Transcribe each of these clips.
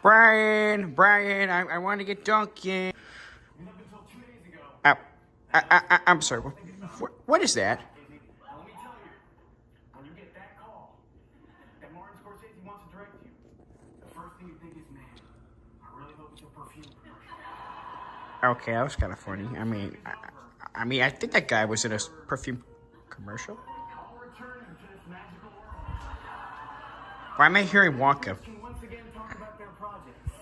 Brian, I want to get dunking. I'm sorry. What is that? Let me tell you, when you get that call that Martin Scorsese wants to direct you, the first thing you think is, man, I really hope it's a perfume commercial. Okay, that was kind of funny. I think that guy was in a perfume commercial. I'll return to this magical world. Why am I hearing Wonka? Can once again talk about their projects.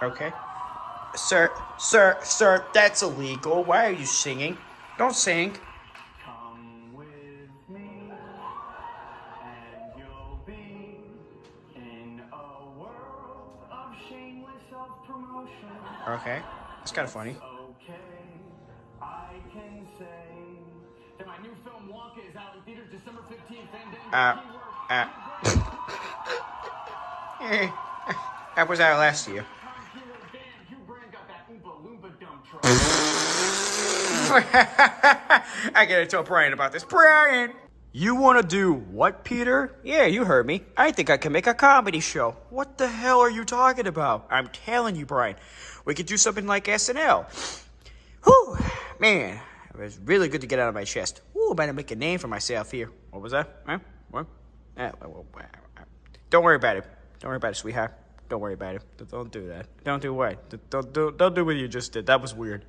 Okay. Sir, that's illegal. Why are you singing? Don't sing. Come with me, and you'll be in a world of shameless self-promotion. Okay, it's kind of funny. Okay, I can say that my new film Wonka is out in theaters December 15th. That was out last year. I gotta tell Brian about this. Brian! You want to do what, Peter? Yeah, you heard me. I think I can make a comedy show. What the hell are you talking about? I'm telling you, Brian. We could do something like SNL. Whew, man. It was really good to get out of my chest. Ooh, better make a name for myself here. What was that? Huh? What? Don't worry about it. Don't worry about it, sweetheart. Don't worry about it. Don't do that. Don't do what? Don't do what you just did. That was weird.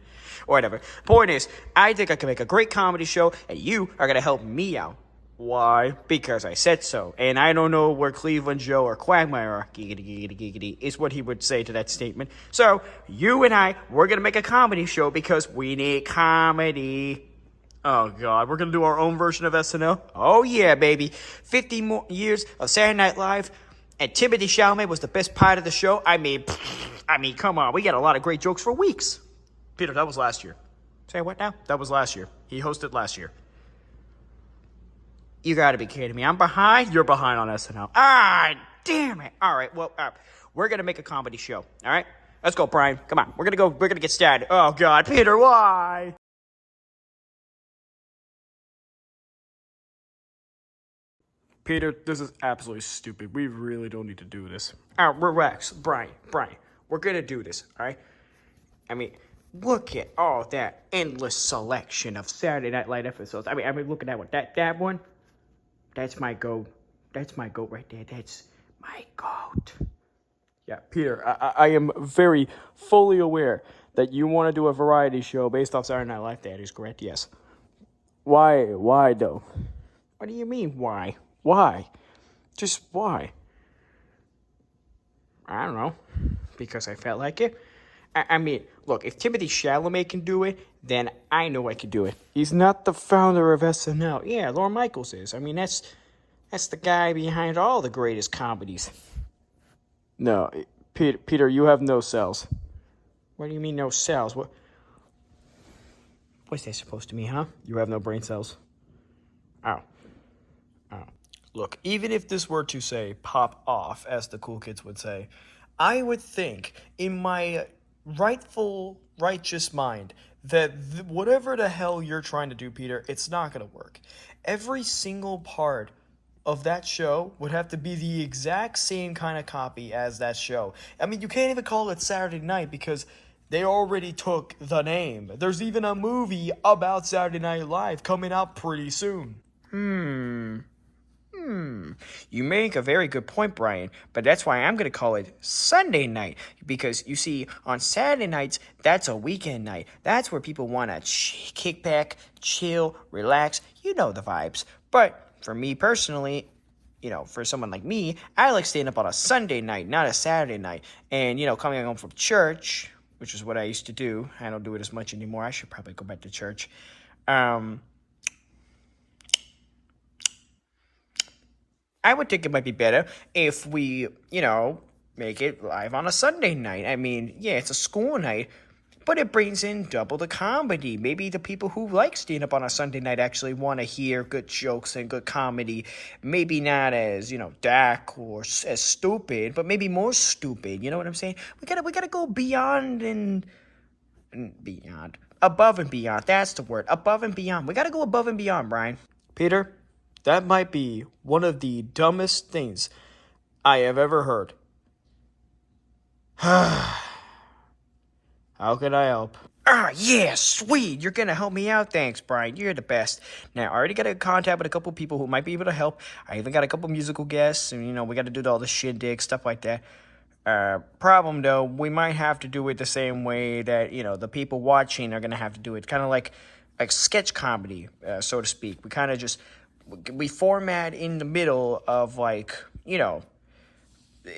Or whatever. Point is, I think I can make a great comedy show, and you are going to help me out. Why? Because I said so. And I don't know where Cleveland Joe or Quagmire are, giggity, is what he would say to that statement. So, you and I, we're going to make a comedy show because we need comedy. Oh, God. We're going to do our own version of SNL? Oh, yeah, baby. 50 more years of Saturday Night Live. And Timothy Chalamet was the best part of the show. I mean, come on. We got a lot of great jokes for weeks. Peter, that was last year. Say what now? That was last year. He hosted last year. You gotta be kidding me. I'm behind? You're behind on SNL. Ah, damn it. All right, well, we're gonna make a comedy show. All right? Let's go, Brian. Come on. We're gonna get started. Oh, God. Peter, why? Peter, this is absolutely stupid. We really don't need to do this. Relax, Brian. We're gonna do this, all right? I mean, look at all that endless selection of Saturday Night Live episodes. I mean, look at that one. That one, that's my goat. That's my goat right there. That's my goat. Yeah, Peter, I am very fully aware that you want to do a variety show based off Saturday Night Live. That is correct, yes. Why though? What do you mean, why? Why? Just why? I don't know. Because I felt like it. I mean, look, if Timothy Chalamet can do it, then I know I can do it. He's not the founder of SNL. Yeah, Lorne Michaels is. I mean, that's the guy behind all the greatest comedies. No, Peter, you have no cells. What do you mean no cells? What's that supposed to mean, huh? You have no brain cells. Oh. Look, even if this were to say pop off, as the cool kids would say, I would think in my righteous mind that whatever the hell you're trying to do, Peter, it's not going to work. Every single part of that show would have to be the exact same kind of copy as that show. I mean, you can't even call it Saturday Night because they already took the name. There's even a movie about Saturday Night Live coming out pretty soon. You make a very good point, Brian, but that's why I'm going to call it Sunday night. Because, you see, on Saturday nights, that's a weekend night. That's where people want to kick back, chill, relax. You know the vibes. But for me personally, for someone like me, I like staying up on a Sunday night, not a Saturday night. And, coming home from church, which is what I used to do. I don't do it as much anymore. I should probably go back to church. I would think it might be better if we, make it live on a Sunday night. I mean, yeah, it's a school night, but it brings in double the comedy. Maybe the people who like staying up on a Sunday night actually want to hear good jokes and good comedy. Maybe not as, dark or as stupid, but maybe more stupid. You know what I'm saying? We gotta go beyond and beyond. Above and beyond. That's the word. Above and beyond. We gotta go above and beyond, Brian. Peter, that might be one of the dumbest things I have ever heard. How can I help? Yeah, sweet. You're gonna help me out. Thanks, Brian. You're the best. Now, I already got in contact with a couple people who might be able to help. I even got a couple musical guests, and we got to do all the shindig stuff like that. Problem though, we might have to do it the same way that the people watching are gonna have to do it, kind of like sketch comedy, so to speak. We kind of just we format in the middle of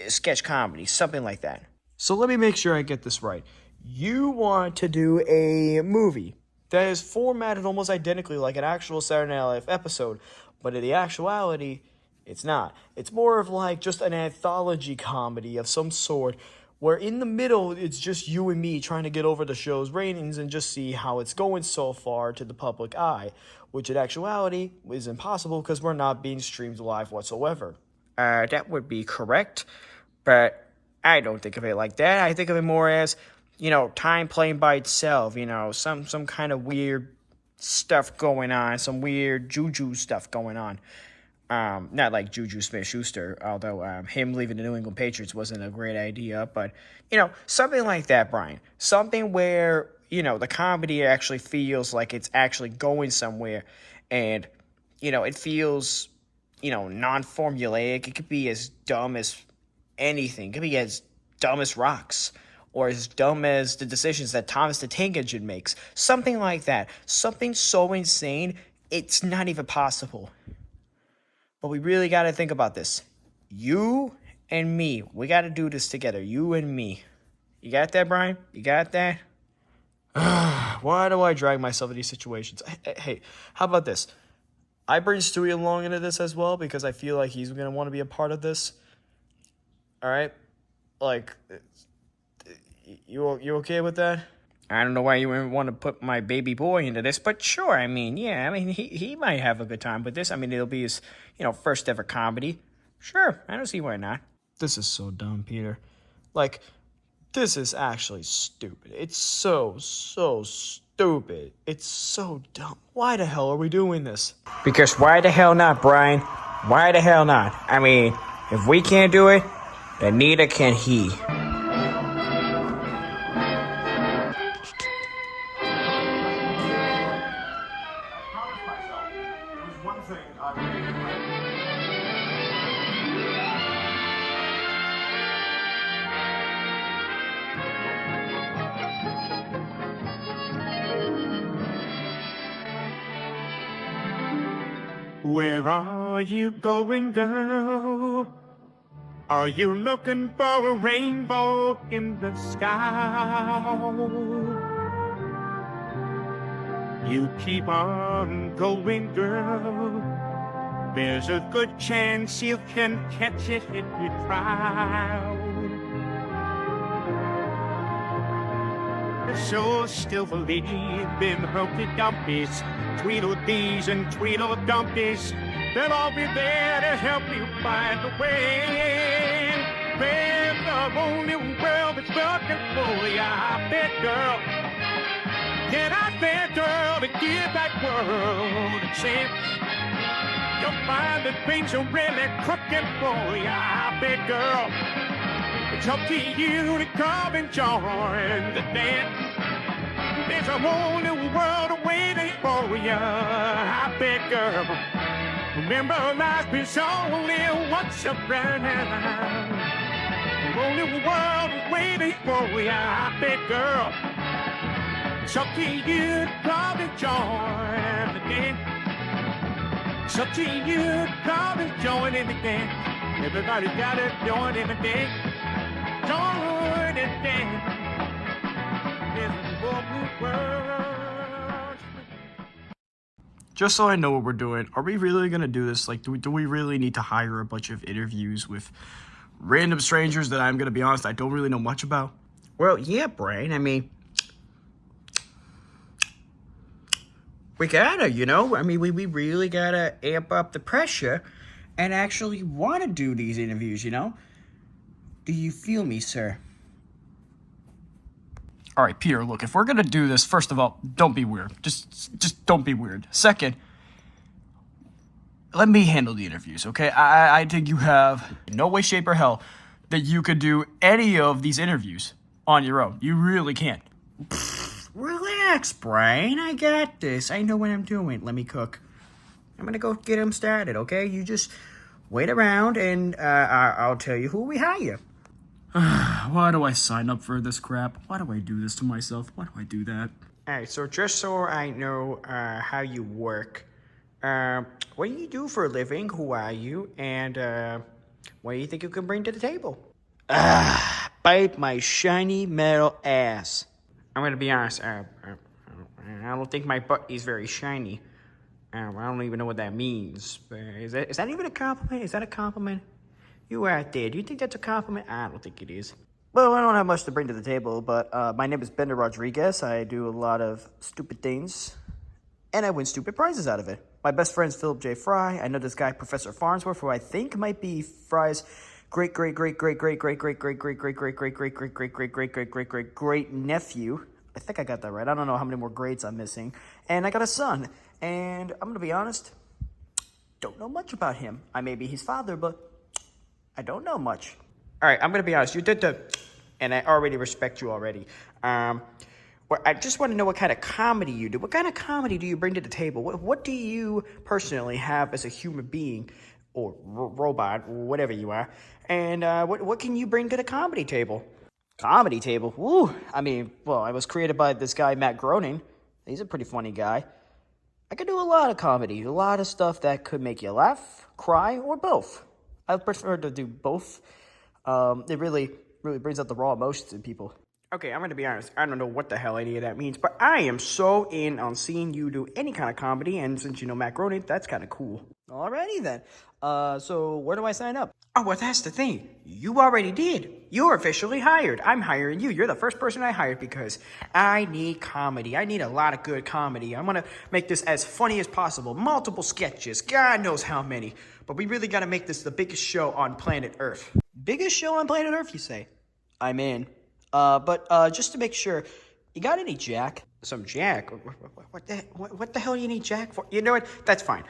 sketch comedy, something like that. So let me make sure I get this right. You want to do a movie that is formatted almost identically like an actual Saturday Night Live episode, but in the actuality, it's not. It's more of like just an anthology comedy of some sort, where in the middle, it's just you and me trying to get over the show's ratings and just see how it's going so far to the public eye, which in actuality is impossible because we're not being streamed live whatsoever. That would be correct, but I don't think of it like that. I think of it more as, time playing by itself, some kind of weird stuff going on, some weird juju stuff going on. Not like Juju Smith-Schuster, although him leaving the New England Patriots wasn't a great idea, but, something like that, Brian. Something where, the comedy actually feels like it's actually going somewhere, and, it feels, non-formulaic. It could be as dumb as anything. It could be as dumb as rocks, or as dumb as the decisions that Thomas the Tank Engine makes. Something like that. Something so insane, it's not even possible. But we really got to think about this. You and me. We got to do this together. You and me. You got that, Brian? You got that? Why do I drag myself in these situations? Hey, how about this? I bring Stewie along into this as well because I feel like he's going to want to be a part of this. All right? Like, you okay with that? I don't know why you would want to put my baby boy into this, but sure. He might have a good time with this. It'll be his, first ever comedy. Sure, I don't see why not. This is so dumb, Peter. Like, this is actually stupid. It's so stupid. It's so dumb. Why the hell are we doing this? Because why the hell not, Brian? Why the hell not? If we can't do it, then neither can he. Where are you going, girl? Are you looking for a rainbow in the sky? You keep on going, girl. There's a good chance you can catch it if you try. So still believe in Humpty Dumpty's Tweedledees and Tweedledumpies. They'll all be there to help you find a way. They're the only world that's looking for you. I bet, girl. Get out there, girl, to give that world a chance. You'll find that things are really cooking for you. I bet, girl. It's up to you to come and join the dance. There's a whole new world waiting for you, I bet, girl. Remember, life is only once around. A whole new world waiting for you, I bet, girl. It's up to you to come and join the dance. It's up to you to come and join in the dance. Everybody gotta join in the dance. Join the dance. Just so I know what we're doing, are we really going to do this? Like, do we really need to hire a bunch of interviews with random strangers that I'm going to be honest, I don't really know much about? Well, yeah, Brian. We gotta, we really gotta amp up the pressure and actually want to do these interviews, Do you feel me, sir? All right, Peter, look, if we're going to do this, first of all, don't be weird. Just don't be weird. Second, let me handle the interviews, okay? I think you have no way, shape, or hell that you could do any of these interviews on your own. You really can't. Relax, Brian. I got this. I know what I'm doing. Let me cook. I'm gonna go get him started, okay? You just wait around and I'll tell you who we hire. Why do I sign up for this crap? Why do I do this to myself? Why do I do that? Alright, so just so I know how you work, what do you do for a living? Who are you? And what do you think you can bring to the table? Bite my shiny metal ass. I'm gonna be honest, I don't think my butt is very shiny. I don't even know what that means. Is that even a compliment? Is that a compliment? You out there, do you think that's a compliment? I don't think it is. Well, I don't have much to bring to the table, but my name is Bender Rodriguez. I do a lot of stupid things, and I win stupid prizes out of it. My best friend's Philip J. Fry. I know this guy, Professor Farnsworth, who I think might be Fry's great nephew. I think I got that right. I don't know how many more grades I'm missing. And I got a son, and I'm gonna be honest, don't know much about him. I may be his father, but I don't know much. All right, I'm gonna be honest. You did and I already respect you already. Well, I just want to know what kind of comedy you do. What kind of comedy do you bring to the table? What do you personally have as a human being or robot, whatever you are? And what can you bring to the comedy table? Comedy table? Woo! I mean, well, I was created by this guy, Matt Groening. He's a pretty funny guy. I could do a lot of comedy, a lot of stuff that could make you laugh, cry, or both. I prefer to do both. It really brings out the raw emotions in people. Okay, I'm gonna be honest. I don't know what the hell any of that means, but I am so in on seeing you do any kind of comedy, and since you know Matt Groening, that's kind of cool. Alrighty then. So where do I sign up? Oh, well, that's the thing. You already did. You're officially hired. I'm hiring you. You're the first person I hired because I need comedy. I need a lot of good comedy. I want to make this as funny as possible. Multiple sketches. God knows how many. But we really got to make this the biggest show on planet Earth. Biggest show on planet Earth, you say? I'm in. But just to make sure, you got any Jack? Some Jack? What the hell do you need Jack for? You know what? That's fine.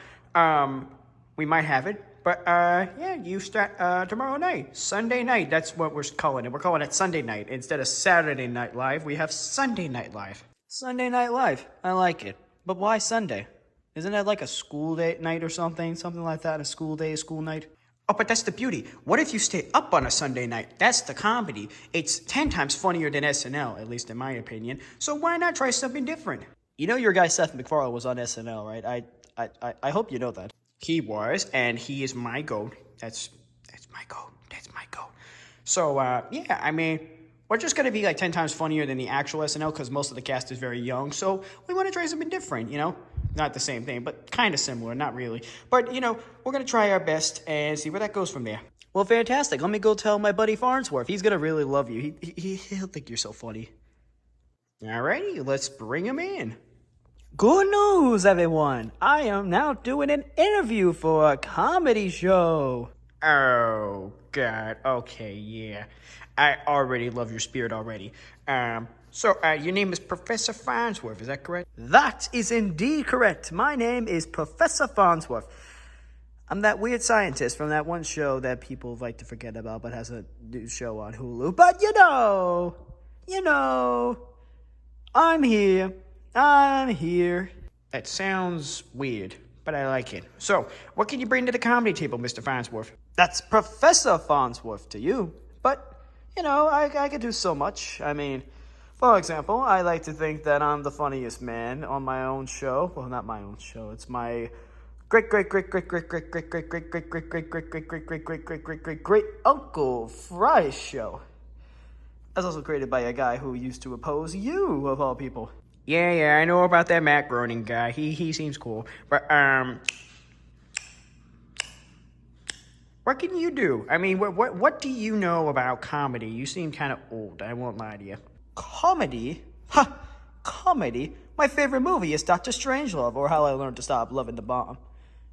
We might have it. But, yeah, you start tomorrow night. Sunday night, that's what we're calling it. We're calling it Sunday night. Instead of Saturday Night Live, we have Sunday Night Live. Sunday Night Live. I like it. But why Sunday? Isn't that like a school day night or something? Something like that, a school day, school night? Oh, but that's the beauty. What if you stay up on a Sunday night? That's the comedy. It's 10 times funnier than SNL, at least in my opinion. So why not try something different? You know your guy Seth MacFarlane was on SNL, right? I hope you know that. He was, and he is my goat. That's my goat. That's my goat. So, yeah, I mean, we're just going to be like 10 times funnier than the actual SNL because most of the cast is very young. So we want to try something different, you know? Not the same thing, but kind of similar, not really. But, you know, we're going to try our best and see where that goes from there. Well, fantastic. Let me go tell my buddy Farnsworth. He's going to really love you. He'll think you're so funny. Alrighty, let's bring him in. Good news, everyone. I am now doing an interview for a comedy show. Oh, God. Okay, yeah. I already love your spirit already. So, your name is Professor Farnsworth, is that correct? That is indeed correct. My name is Professor Farnsworth. I'm that weird scientist from that one show that people like to forget about but has a new show on Hulu. But you know, I'm here. That sounds weird, but I like it. So, what can you bring to the comedy table, Mr. Farnsworth? That's Professor Farnsworth to you. But, you know, I could do so much. I mean, for example, I like to think that I'm the funniest man on my own show. Well, not my own show. It's my great Uncle Fry's show. That's also created by a guy who used to oppose you, of all people. Yeah, I know about that Matt Groening guy. He seems cool. But, what can you do? I mean, what do you know about comedy? You seem kind of old, I won't lie to you. Comedy? Ha! Comedy? My favorite movie is Dr. Strangelove, or How I Learned to Stop Loving the Bomb.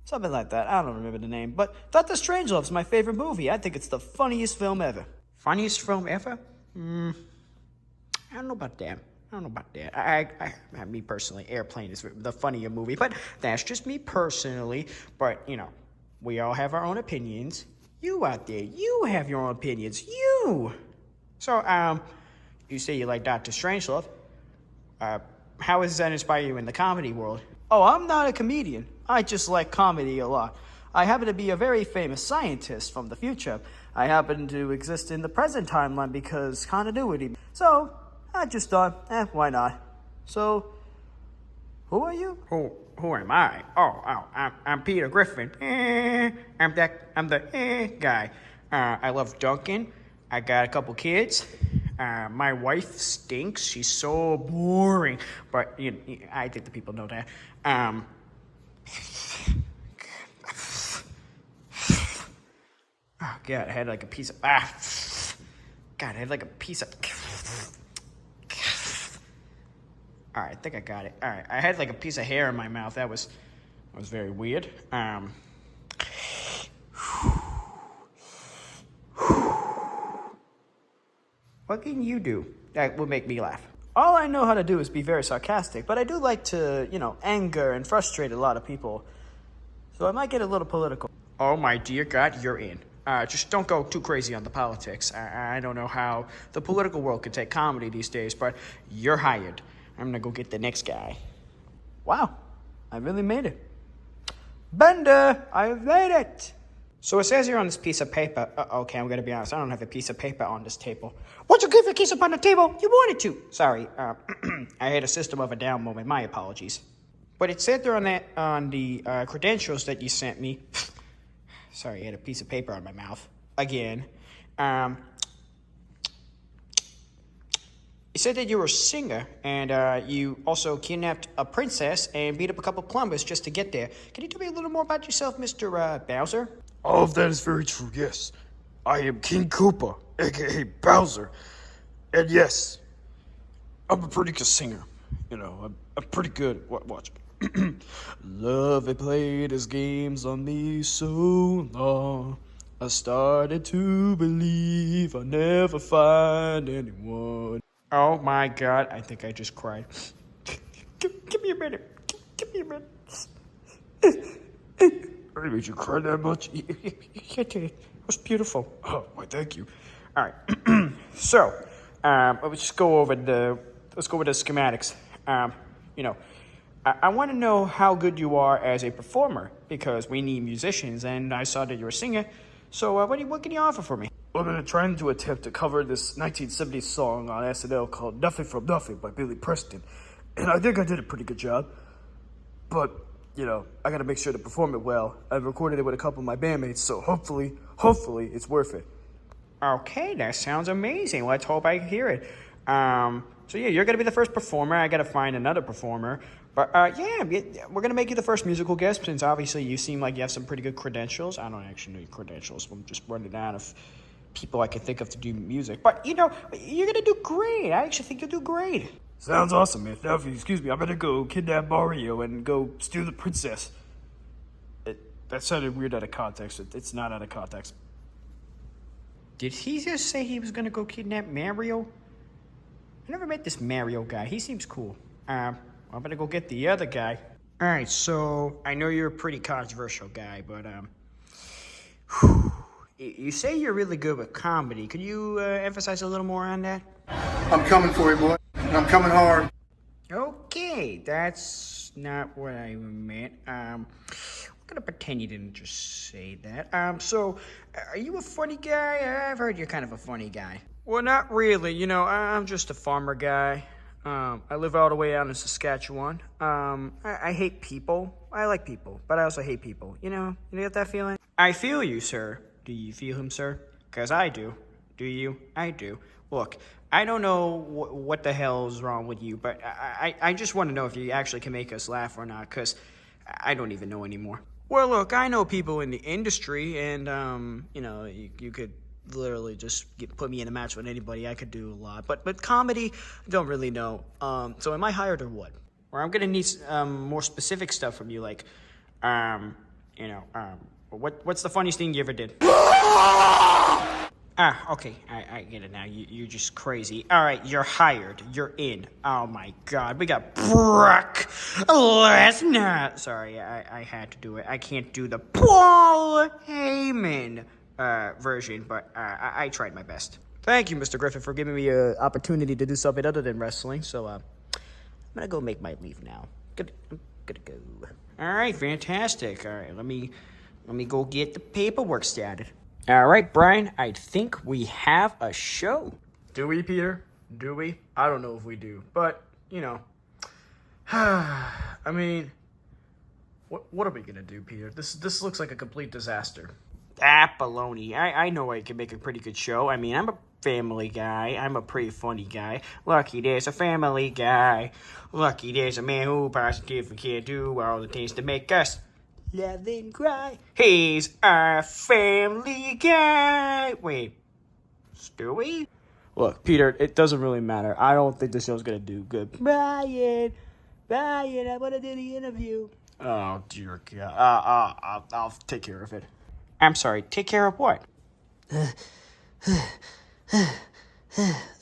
Something like that. I don't remember the name. But Dr. Strangelove's my favorite movie. I think it's the funniest film ever. Funniest film ever? I don't know about that. Me personally, Airplane is the funnier movie, but that's just me personally. But, you know, We all have our own opinions. You out there, you have your own opinions. You! So, you say you like Dr. Strangelove. How does that inspire you in the comedy world? Oh, I'm not a comedian. I just like comedy a lot. I happen to be a very famous scientist from the future. I happen to exist in the present timeline because continuity. So, I just thought, why not? So, who are you? Who am I? I'm Peter Griffin. I'm the guy. I love Duncan. I got a couple kids. My wife stinks. She's so boring. But I think the people know that. Oh God, I had like a piece of God, I had like a piece of. All right, I think I got it. All right, I had like a piece of hair in my mouth. That was very weird. What can you do that will make me laugh? All I know how to do is be very sarcastic, but I do like to, anger and frustrate a lot of people. So I might get a little political. Oh my dear God, you're in. Just don't go too crazy on the politics. I don't know how the political world could take comedy these days, but you're hired. I'm gonna go get the next guy. Wow, I really made it. Bender, I've made it. So it says here on this piece of paper. Okay, I'm gonna be honest. I don't have a piece of paper on this table. What'd you give a piece up on the table? You wanted to. Sorry. I had a System of a Down moment. My apologies. But it said there on the credentials that you sent me. Sorry, I had a piece of paper on my mouth again. It said that you were a singer, and you also kidnapped a princess and beat up a couple plumbers just to get there. Can you tell me a little more about yourself, Mr. Bowser? All of that is very true, yes. I am King Koopa, aka Bowser. And yes, I'm a pretty good singer. I'm pretty good. Watch. Love had played his games on me so long. I started to believe I'll never find anyone. Oh my God, I think I just cried. Give me a minute. Give me a minute. I made you cry that much? Yeah, dude, it was beautiful. Oh, why, thank you. All right. So, let's go over the schematics. I want to know how good you are as a performer because we need musicians, and I saw that you're a singer. So, what can you offer for me? Well, I'm trying to attempt to cover this 1970s song on SNL called Nothing from Nothing by Billy Preston. And I think I did a pretty good job. But, I gotta make sure to perform it well. I've recorded it with a couple of my bandmates, so hopefully it's worth it. Okay, that sounds amazing. Let's hope I hear it. So yeah, you're gonna be the first performer. I gotta find another performer. But yeah, we're gonna make you the first musical guest since obviously you seem like you have some pretty good credentials. I don't actually know your credentials. I'm just running out of people I can think of to do music. But you're gonna do great. I actually think you'll do great. Sounds awesome, man. Now, if you excuse me, I'm gonna go kidnap Mario and go steal the princess. That sounded weird out of context. It's not out of context. Did he just say he was gonna go kidnap Mario? I never met this Mario guy. He seems cool. I'm gonna go get the other guy. All right, so I know you're a pretty controversial guy, but you say you're really good with comedy. Could you emphasize a little more on that? I'm coming for you, boy. I'm coming hard. Okay, that's not what I meant. I'm gonna pretend you didn't just say that. So, are you a funny guy? I've heard you're kind of a funny guy. Well, not really. I'm just a farmer guy. I live all the way out in Saskatchewan. I hate people. I like people, but I also hate people. You get that feeling? I feel you, sir. Do you feel him, sir? Because I do. Do you? I do. Look, I don't know what the hell is wrong with you, but I just want to know if you actually can make us laugh or not, because I don't even know anymore. Well, look, I know people in the industry, and, you could literally just put me in a match with anybody. I could do a lot. But comedy, I don't really know. So am I hired or what? Or I'm going to need more specific stuff from you, like, what's the funniest thing you ever did? Okay, I get it now. You're just crazy. All right, you're hired. You're in. Oh my God, we got Brock Lesnar. Sorry, I had to do it. I can't do the Paul Heyman version, but I tried my best. Thank you, Mr. Griffin, for giving me an opportunity to do something other than wrestling. So, I'm gonna go make my leave now. I'm gonna go. All right, fantastic. All right, let me go get the paperwork started. All right, Brian, I think we have a show. Do we, Peter? Do we? I don't know if we do, but I mean, what are we gonna do, Peter? This looks like a complete disaster. Baloney. I know I can make a pretty good show. I mean, I'm a family guy. I'm a pretty funny guy. Lucky there's a family guy. Lucky there's a man who positively can't do all the things to make us laugh and cry. He's our family guy. Wait, Stewie? Look, Peter, it doesn't really matter. I don't think the show's gonna do good. Brian, I want to do the interview. Oh dear God. I'll take care of it. I'm sorry, take care of what?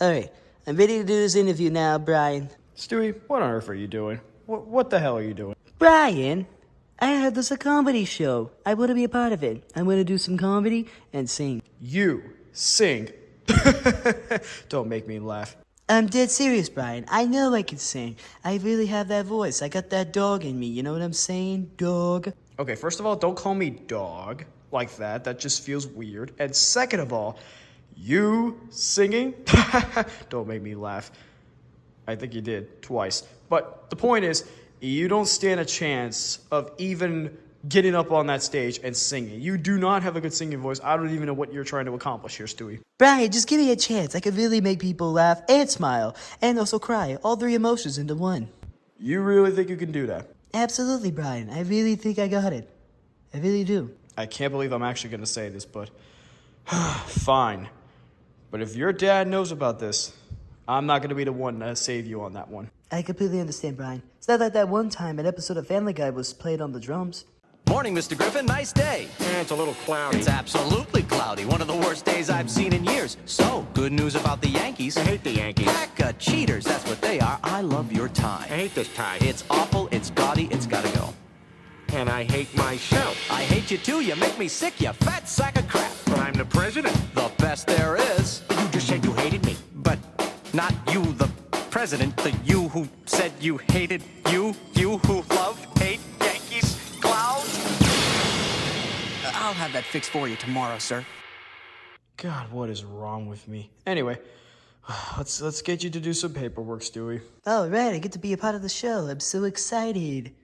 Alright, I'm ready to do this interview now, Brian. Stewie, what on earth are you doing? What the hell are you doing? Brian, I heard there's a comedy show. I want to be a part of it. I'm going to do some comedy and sing. You sing. Don't make me laugh. I'm dead serious, Brian. I know I can sing. I really have that voice. I got that dog in me. You know what I'm saying? Dog. Okay, first of all, don't call me dog like that. That just feels weird. And second of all, you singing? Don't make me laugh. I think you did twice. But the point is, you don't stand a chance of even getting up on that stage and singing. You do not have a good singing voice. I don't even know what you're trying to accomplish here, Stewie. Brian, just give me a chance. I could really make people laugh and smile and also cry. All three emotions into one. You really think you can do that? Absolutely, Brian. I really think I got it. I really do. I can't believe I'm actually going to say this, but fine. But if your dad knows about this, I'm not going to be the one to save you on that one. I completely understand, Brian. It's not like that one time an episode of Family Guy was played on the drums. Morning, Mr. Griffin. Nice day. It's a little cloudy. It's absolutely cloudy. One of the worst days I've seen in years. So, good news about the Yankees. I hate the Yankees. Pack of cheaters, that's what they are. I love your tie. I hate this tie. It's awful, it's gaudy, it's gotta go. And I hate myself. I hate you too, you make me sick, you fat sack of crap. But I'm the president. The best there is. But you just said you hated me. But not you, the president. The you who said you hated you. You who love, hate Yankees, clowns. I'll have that fixed for you tomorrow, sir. God, what is wrong with me? Anyway, let's get you to do some paperwork, Stewie. All right, I get to be a part of the show. I'm so excited.